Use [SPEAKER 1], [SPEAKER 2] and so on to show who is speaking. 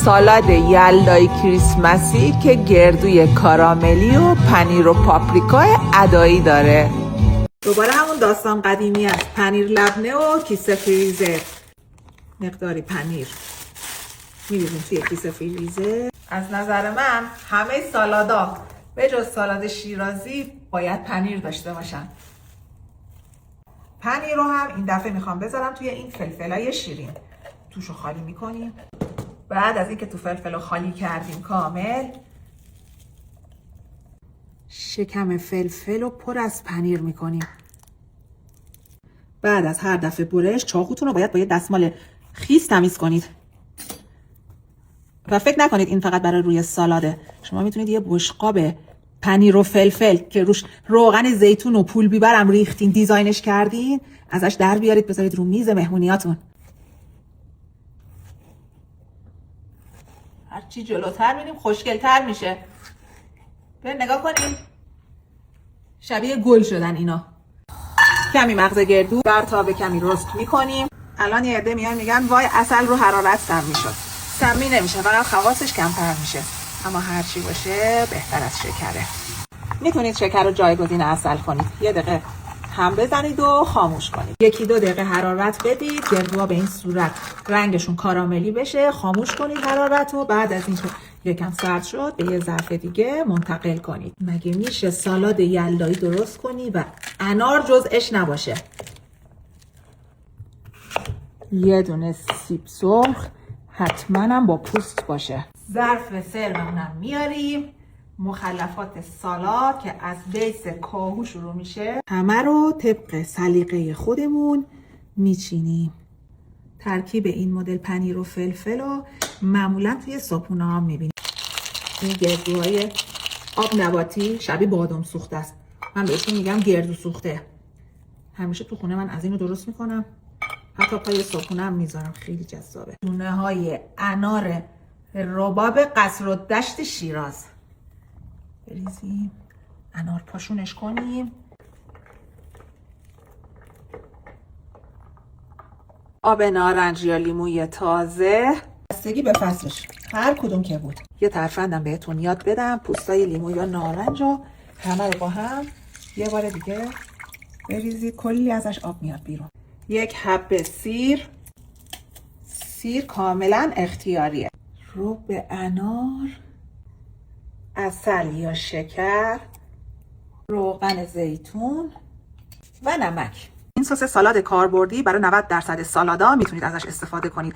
[SPEAKER 1] سالاد یلدای کریسمسی که گردوی کاراملی و پنیر و پاپریکای ادایی داره. دوباره همون داستان قدیمی است. پنیر لبنه و کیسه فریزر. مقداری پنیر می‌ریزیم توی کیسه فریزر. از نظر من همه سالادا به جز سالاد شیرازی باید پنیر داشته باشن. پنیر رو هم این دفعه میخوام بذارم توی این فلفلای شیرین. توشو خالی میکنیم. بعد از اینکه تو فلفل رو خالی کردیم کامل، شکم فلفل رو پر از پنیر میکنیم. بعد از هر دفعه برش چاقوتون رو باید با یه دستمال خیس تمیز کنید. و فکر نکنید این فقط برای روی سالاده. شما میتونید یه بشقاب پنیر و فلفل که روش روغن زیتون و پول بیبرم ریختین دیزاینش کردین، ازش در بیارید بذارید رو میز مهمونیاتون. هرچی جلوتر میریم خوشگلتر میشه. به نگاه کنیم شبیه گل شدن اینا. کمی مغز گردو بر تابه کمی رست میکنیم. الان یه عده میان میگن وای عسل رو حرارت سم میشد. سمی نمیشه، فقط خواصش کمتر میشه. اما هرچی باشه بهتر از شکره. میتونید شکر رو جایگزین عسل کنید. یه دقیقه هم بزنید و خاموش کنید. 1-2 دقیقه حرارت بدید. گردوها به این صورت رنگشون کاراملی بشه. خاموش کنید حرارت رو. بعد از اینکه یکم سرد شد به یه ظرف دیگه منتقل کنید. مگه میشه سالاد یلدایی درست کنی و انار جزءش نباشه؟ یه دونه سیب سرخ حتما هم با پوست باشه. ظرف سرمونم میاریم. مخلفات سالاد که از بیس کاهو شروع میشه همه رو طبق سلیقه خودمون میچینیم. ترکیب این مدل پنیر و فلفل رو معمولا توی صبحونه ها میبینیم. این گردوهای آب نباتی شبیه بادام سوخته است. من بهشون میگم گردو سوخته. همیشه تو خونه من از اینو درست میکنم. حتی پای صبحونه هم میذارم. خیلی جذابه. دونه های انار رباب قصر الدشت شیراز بریزیم. انار پاشونش کنیم. آب نارنج یا لیموی تازه بستگی به فصلش هر کدوم که بود. یه ترفندم بهتون یاد بدم. پوستای لیمو یا نارنج رو همه رو با هم یه بار دیگه بریزید. کلی ازش آب میاد بیرون. 1 حبه سیر کاملا اختیاریه. رب انار، عسل یا شکر، روغن زیتون و نمک. این سس سالاد کاربردی برای 90% سالادا میتونید ازش استفاده کنید.